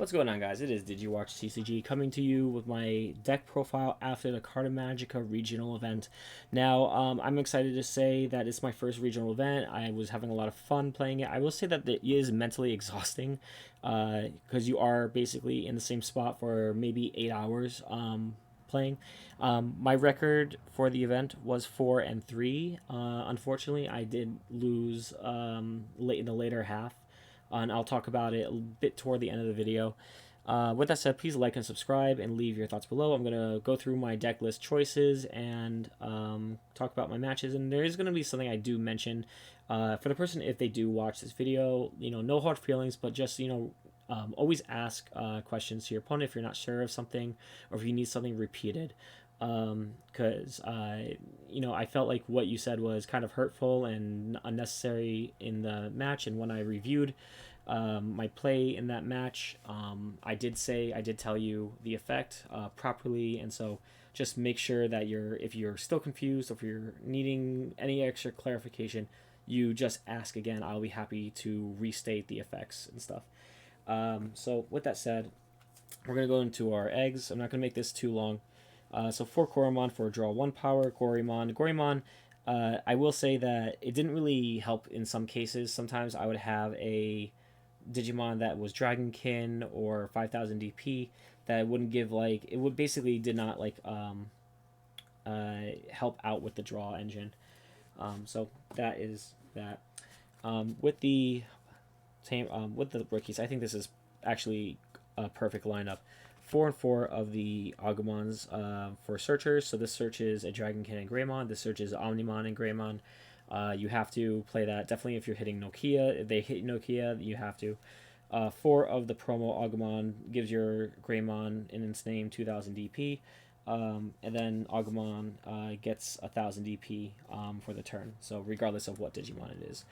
What's going on, guys? It is DigiWatchTCG coming to you with my deck profile after the Carta Magica regional event. Now, I'm excited to say that it's my first regional event. I was having a lot of fun playing it. I will say that it is mentally exhausting because you are basically in the same spot for maybe 8 hours playing. My record for the event was 4-3. Unfortunately, I did lose late in the later half, and I'll talk about it a bit toward the end of the video. With that said, please like and subscribe and leave your thoughts below. I'm going to go through my deck list choices and talk about my matches, and there is going to be something I do mention for the person if they do watch this video. No hard feelings, but just, always ask questions to your opponent if you're not sure of something or if you need something repeated. Because I felt like what you said was kind of hurtful and unnecessary in the match, and when I reviewed my play in that match, I did tell you the effect properly, and so just make sure that if you're still confused or if you're needing any extra clarification, you just ask again. I'll be happy to restate the effects and stuff. So with that said, we're gonna go into our eggs. I'm not gonna make this too long. So 4 Koromon for draw 1 power, Goreymon. I will say that it didn't really help in some cases. Sometimes I would have a Digimon that was Dragonkin or 5000 DP that wouldn't give it would basically did not help out with the draw engine. So that is that. With the rookies, I think this is actually a perfect lineup. 4 of the Agumons for searchers. So this searches a Dragonkin and Greymon. This searches Omnimon and Greymon. You have to play that. Definitely if you're hitting Nokia. If they hit Nokia, you have to. 4 of the promo Agumon gives your Greymon in its name 2000 DP. And then Agumon gets 1000 DP for the turn. So regardless of what Digimon it is.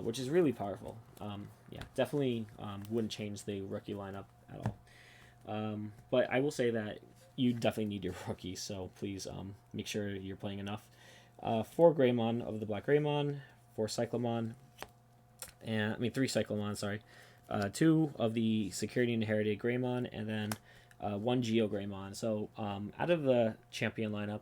Which is really powerful. Yeah, definitely wouldn't change the rookie lineup at all. But I will say that you definitely need your rookies, so please make sure you're playing enough. 4 Greymon of the BLACKWARGREYMON, 4 Cyclomon, and 3 Cyclomon, sorry. 2 of the Security Inherited Greymon, and then 1 Geo Greymon. So out of the champion lineup,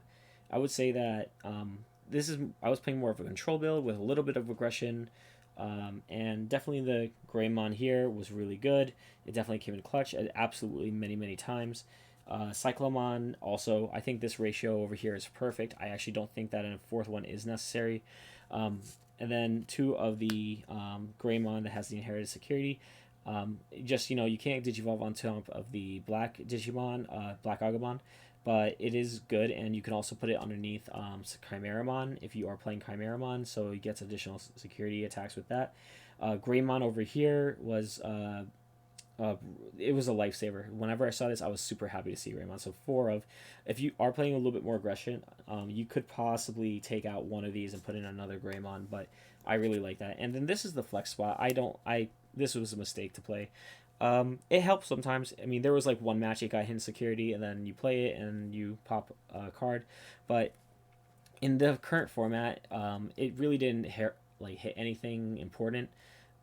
I would say that I was playing more of a control build with a little bit of aggression. And definitely the Greymon here was really good. It definitely came in clutch at absolutely many times. Cyclomon also, I think this ratio over here is perfect. I actually don't think that a 4th one is necessary. And then 2 of the Greymon that has the inherited security. You can't digivolve on top of the black Digimon, Black Agumon, but it is good, and you can also put it underneath Chimeramon if you are playing Chimeramon, so it gets additional security attacks with that. Greymon over here was it was a lifesaver. Whenever I saw this, I was super happy to see Greymon. So if you are playing a little bit more aggression, you could possibly take out one of these and put in another Greymon, but I really like that. And then this is the flex spot. This was a mistake to play. It helps sometimes. I mean, there was one match it got hidden security, and then you play it and you pop a card. But in the current format, it really didn't hit anything important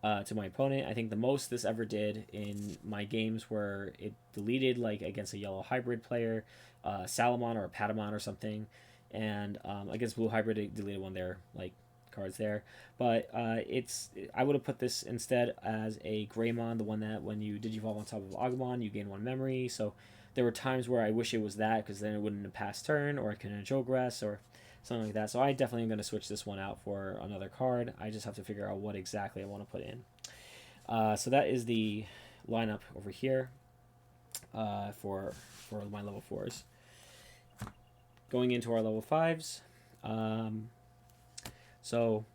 to my opponent. I think the most this ever did in my games were it deleted against a yellow hybrid player, Salamon or a Patamon or something, and against blue hybrid it deleted one of their cards there. But I would have put this instead as a Greymon, the one that when you digivolve on top of Agumon, you gain 1 memory. So there were times where I wish it was that, because then it wouldn't have passed turn, or it couldn't Jogress or something like that. So I definitely am going to switch this one out for another card. I just have to figure out what exactly I want to put in. So that is the lineup over here for my level 4s. Going into our level 5s. So,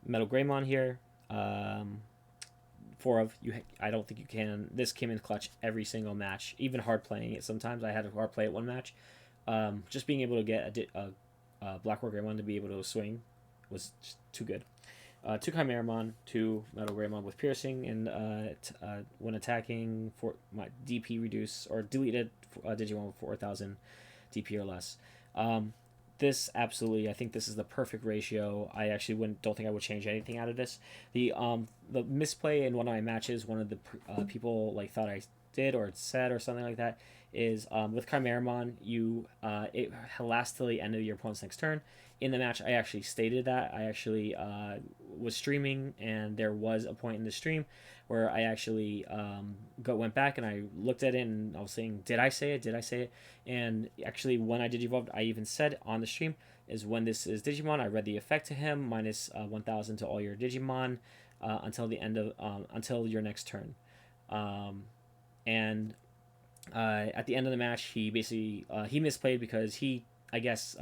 Metal Greymon here. 4 of you. I don't think you can. This came in clutch every single match, even hard playing it. Sometimes I had to hard play it one match. Just being able to get a BLACKWARGREYMON to be able to swing was just too good. 2 Chimeramon, 2 Metal Greymon with piercing, and when attacking, for my DP reduce or deleted Digimon with 4000 DP or less. this absolutely, I think this is the perfect ratio. I actually don't think I would change anything out of this. The misplay in one of my matches, one of the people like thought I did or said or something like that is with Chimeramon, it lasts till the end of your opponent's next turn. In the match, I actually stated that. I actually was streaming, and there was a point in the stream where I actually went back and I looked at it and I was saying, did I say it? Did I say it? And actually, when I Digivolved, I even said on the stream is when this is Digimon, I read the effect to him, minus 1,000 to all your Digimon until the end of until your next turn. And at the end of the match, he basically he misplayed because he, I guess,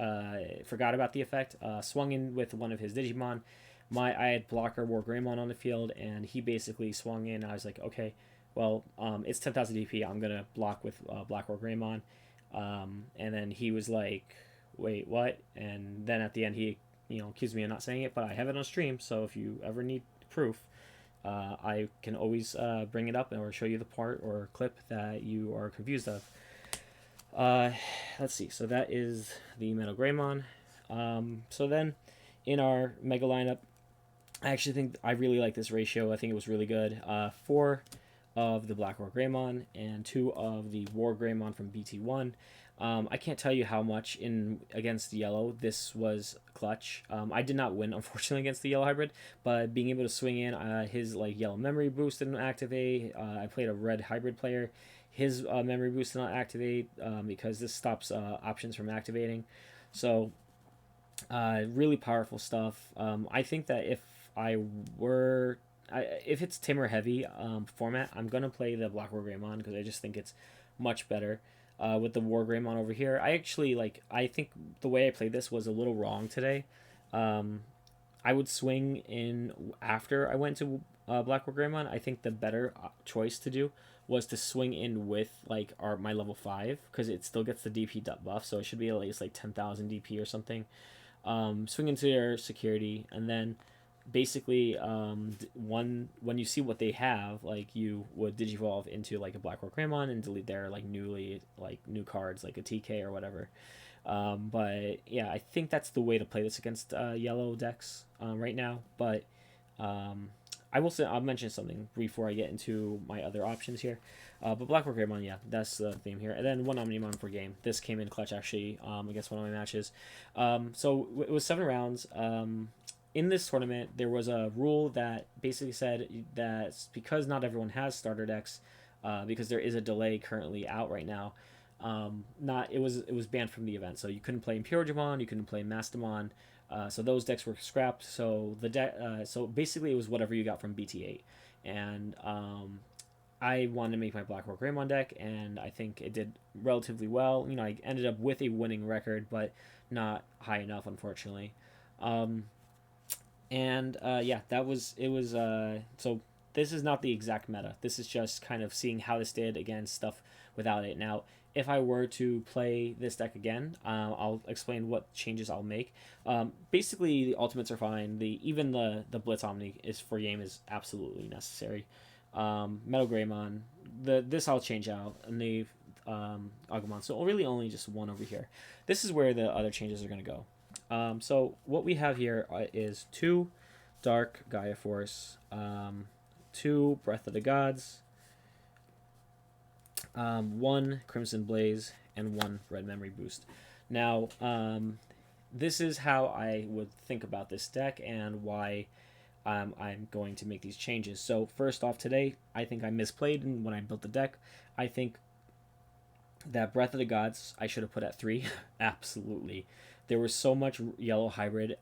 forgot about the effect, swung in with one of his Digimon. I had Blocker WarGreymon on the field, and he basically swung in. I was like, okay, well, it's 10,000 DP. I'm gonna block with Black WarGreymon. And then he was like, wait, what? And then at the end, he accused me of not saying it, but I have it on stream. So if you ever need proof, I can always bring it up or show you the part or clip that you are confused of. Let's see. So that is the Metal Greymon. So then in our Mega lineup, I actually think I really like this ratio. I think it was really good. 4 of the Black WarGreymon and 2 of the WarGreymon from BT1. I can't tell you how much against the yellow this was clutch. I did not win, unfortunately, against the yellow hybrid, but being able to swing in his yellow memory boost didn't activate. I played a red hybrid player. His memory boost did not activate because this stops options from activating. So really powerful stuff. I think that if it's Timur heavy format, I'm gonna play the Black WarGreymon because I just think it's much better. With the WarGreymon over here, I think the way I played this was a little wrong today. I would swing in after I went to Black WarGreymon. I think the better choice to do was to swing in with my level 5 because it still gets the DP buff, so it should be at least 10,000 DP or something. Swing into their security, and then basically when you see what they have, you would digivolve into a Black WarGreymon and delete their new cards like a TK or whatever. But yeah, I think that's the way to play this against yellow decks right now. But I'll mention something before I get into my other options here. But Black WarGreymon, yeah, that's the theme here. And then one Omnimon per game. This came in clutch actually against one of my matches. So it was 7 rounds. In this tournament, there was a rule that basically said that because not everyone has starter decks, because there is a delay currently out right now, it was banned from the event. So you couldn't play Impurigimon, you couldn't play Mastamon, so those decks were scrapped. So so basically it was whatever you got from BT8, and I wanted to make my Black WarGreymon deck, and I think it did relatively well. I ended up with a winning record, but not high enough, unfortunately. Yeah, so this is not the exact meta. This is just kind of seeing how this did against stuff without it. Now, if I were to play this deck again, I'll explain what changes I'll make. Basically, the ultimates are fine. Even the Blitz Omni for game is absolutely necessary. Metal Greymon, this I'll change out, and the Agumon. So really only just one over here. This is where the other changes are going to go. So what we have here is 2 Dark Gaia Force, 2 Breath of the Gods, 1 Crimson Blaze, and 1 Red Memory Boost. Now, this is how I would think about this deck and why I'm going to make these changes. So first off today, I think I misplayed when I built the deck. I think that Breath of the Gods I should have put at 3. Absolutely. There was so much yellow hybrid,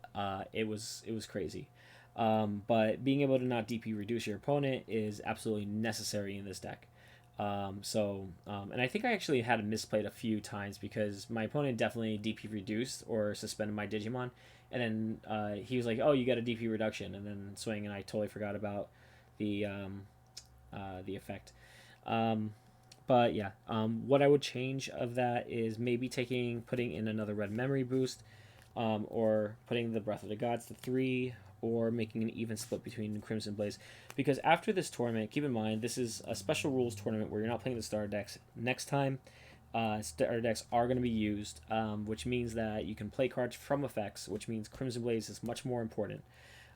it was crazy. But being able to not DP reduce your opponent is absolutely necessary in this deck. And I think I actually had misplayed a few times because my opponent definitely DP reduced or suspended my Digimon, and then he was like, "Oh, you got a DP reduction," and then swing, and I totally forgot about the effect. But yeah, what I would change of that is maybe putting in another red memory boost, or putting the Breath of the Gods to 3, or making an even split between Crimson Blaze. Because after this tournament, keep in mind, this is a special rules tournament where you're not playing the starter decks. Next time, starter decks are going to be used, which means that you can play cards from effects, which means Crimson Blaze is much more important.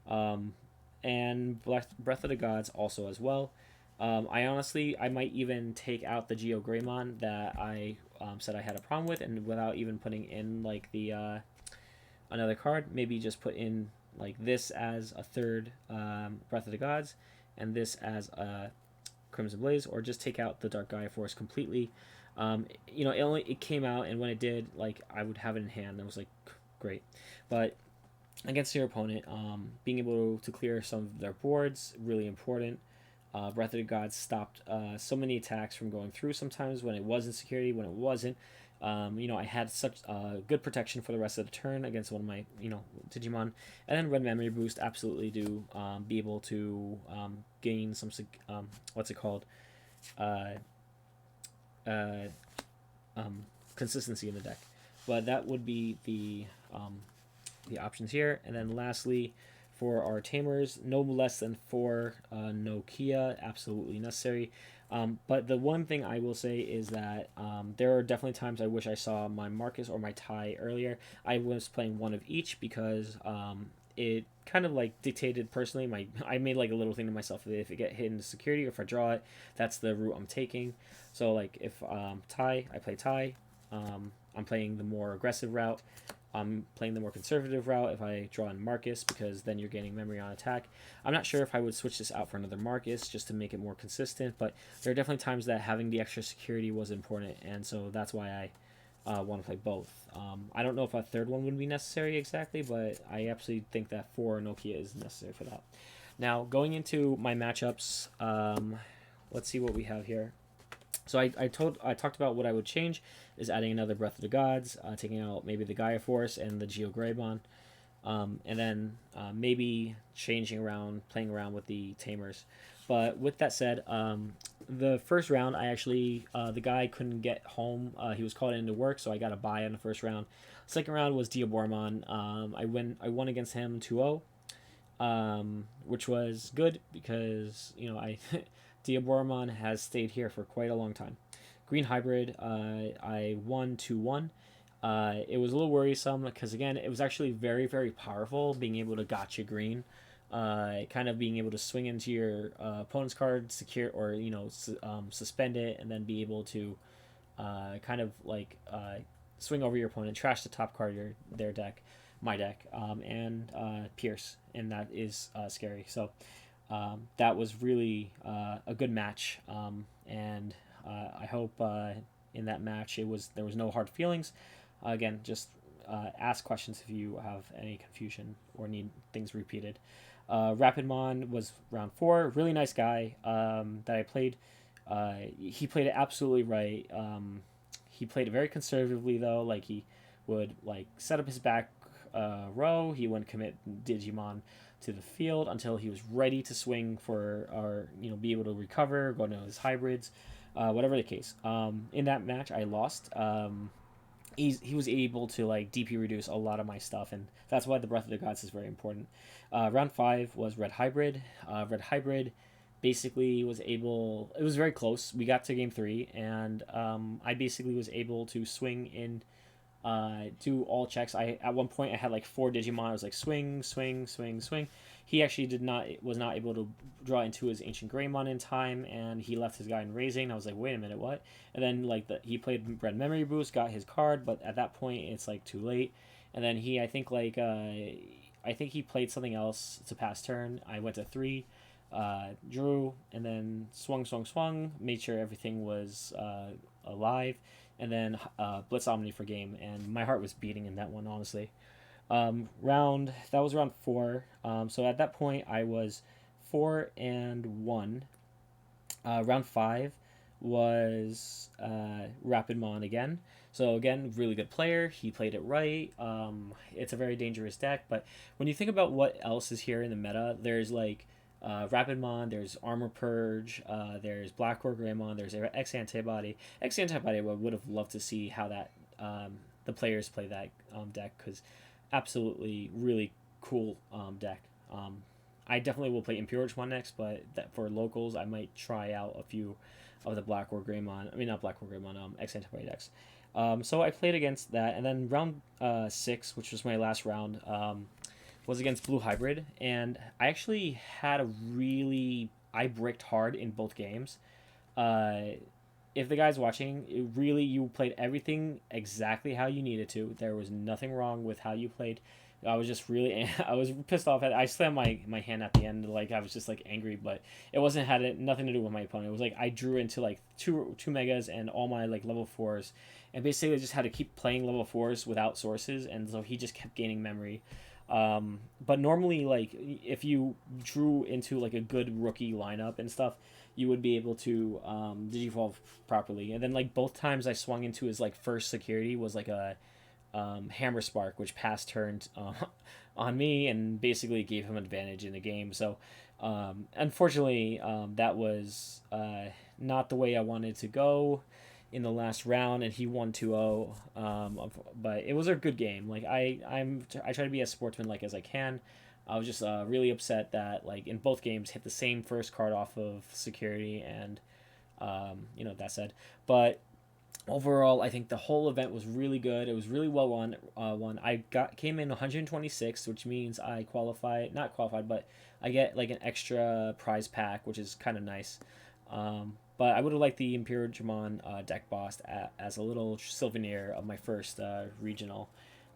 And Breath of the Gods also as well. I might even take out the GeoGreymon that I said I had a problem with, and without even putting in like the another card, maybe just put in like this as a third Breath of the Gods, and this as a Crimson Blaze, or just take out the Dark Gaia Force completely. It came out, and when it did, like I would have it in hand. And I was like, great, but against your opponent, being able to clear some of their boards really important. Breath of the Gods stopped so many attacks from going through sometimes when it was in security, when it wasn't. I had such good protection for the rest of the turn against one of my, Digimon. And then Red Memory Boost absolutely do be able to gain some, what's it called? Consistency in the deck. But that would be the options here. And then lastly, for our tamers, no less than 4 Nokia, absolutely necessary. But the one thing I will say is that there are definitely times I wish I saw my Marcus or my Tai earlier. I was playing one of each because it kind of like dictated personally. I made like a little thing to myself: if it get hit into security or if I draw it, that's the route I'm taking. So like if Tai, I play Tai. I'm playing the more aggressive route. I'm playing the more conservative route if I draw in Marcus, because then you're gaining memory on attack. I'm not sure if I would switch this out for another Marcus just to make it more consistent, but there are definitely times that having the extra security was important, and so that's why I want to play both. I don't know if a third one would be necessary exactly, but I absolutely think that 4 Nokia is necessary for that. Now, going into my matchups, let's see what we have here. So I talked about what I would change is adding another Breath of the Gods, taking out maybe the Gaia Force and the GeoGreymon, and then maybe playing around with the Tamers. But with that said, the first round I actually the guy couldn't get home. He was called into work, so I got a bye in the first round. Second round was Diabormon. I won against him 2-0, which was good because I Diabormon has stayed here for quite a long time. Green Hybrid, I won 2-1. It was a little worrisome because, again, it was actually very, very powerful being able to gotcha green. Kind of being able to swing into your opponent's card, secure, or, suspend it, and then be able to kind of like swing over your opponent, trash the top card of their deck, my deck, and pierce. And that is scary. So that was really a good match, and I hope in that match there was no hard feelings. Again, just ask questions if you have any confusion or need things repeated. Rapidmon was round 4. Really nice guy that I played. He played it absolutely right. He played it very conservatively though. Like he would set up his back row. He wouldn't commit Digimon to the field until he was ready to swing or be able to recover, go to his hybrids, whatever the case. In that match, I lost. He was able to DP reduce a lot of my stuff, and that's why the Breath of the Gods is very important. Round 5 was Red Hybrid. Red Hybrid basically was able. It was very close. We got to game 3, and I basically was able to swing in. Do all checks. At one point I had 4 Digimon. I was swing, swing, swing, swing. He actually was not able to draw into his Ancient Greymon in time, and he left his guy in raising. I was like, wait a minute, what? And then he played Red Memory Boost, got his card, but at that point it's too late. And then I think he played something else to pass turn. I went to 3, drew, and then swung, made sure everything was alive, and then Blitz Omni for game, and my heart was beating in that one, honestly. That was round 4. So at that point I was 4-1. Round 5 was Rapidmon again. So again, really good player. He played it right. It's a very dangerous deck, but when you think about what else is here in the meta, there's Rapidmon, there's Armor Purge, there's BLACKWARGREYMON, there's X Antibody. X Antibody, I would have loved to see how that the players play that deck, because absolutely really cool deck. I definitely will play Imperial Digimon next, but that for locals, I might try out a few of the BlackWarGreymon. I mean, not BlackWarGreymon, X Antibody decks. So I played against that, and then round 6, which was my last round, was against Blue Hybrid, and I actually had a really I bricked hard in both games. Uh, if the guy's watching, it really you played everything exactly how you needed to. There was nothing wrong with how you played. I was just really I was pissed off I slammed my hand at the end, like I was just like angry, but it wasn't had it nothing to do with my opponent. It was like I drew into like two megas and all my like level 4s, and basically I just had to keep playing level 4s without sources, and so he just kept gaining memory. But normally, like if you drew into like a good rookie lineup and stuff, you would be able to digivolve properly. And then like both times I swung into his like first security was like a Hammer Spark, which pass turned on me and basically gave him advantage in the game. So unfortunately, that was not the way I wanted to go in the last round, and he won 2-0. But it was a good game. Like I try to be as sportsmanlike as I can. I was just really upset that like in both games hit the same first card off of security, and that said, but overall I think the whole event was really good. It was really well won. Came in 126th, which means I not qualified, but I get like an extra prize pack, which is kind of nice. But I would have liked the Imperial Digimon deck boss as a little souvenir of my first regional.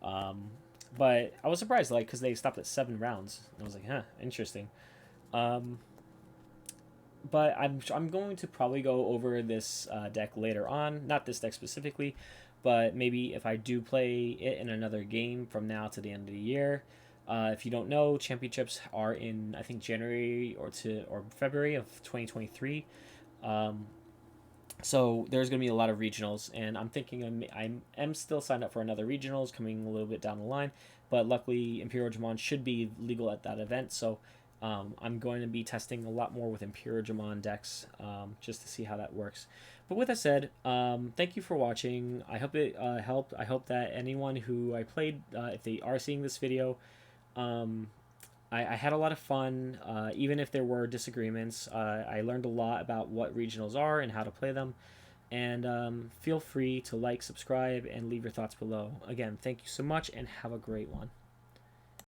Um, but I was surprised, like, because they stopped at 7 rounds. I was like, huh, interesting. Um, but I'm going to probably go over this deck later on. Not this deck specifically, but maybe if I do play it in another game from now to the end of the year. If you don't know, championships are in I think January or February of 2023. Um, so there's going to be a lot of regionals, and I'm thinking I'm still signed up for another regionals coming a little bit down the line, but luckily Imperial Digimon should be legal at that event, so I'm going to be testing a lot more with Imperial Digimon decks just to see how that works. But with that said, thank you for watching. I hope it helped. I hope that anyone who I played, if they are seeing this video, um, I had a lot of fun, even if there were disagreements. I learned a lot about what regionals are and how to play them. And feel free to like, subscribe, and leave your thoughts below. Again, thank you so much, and have a great one.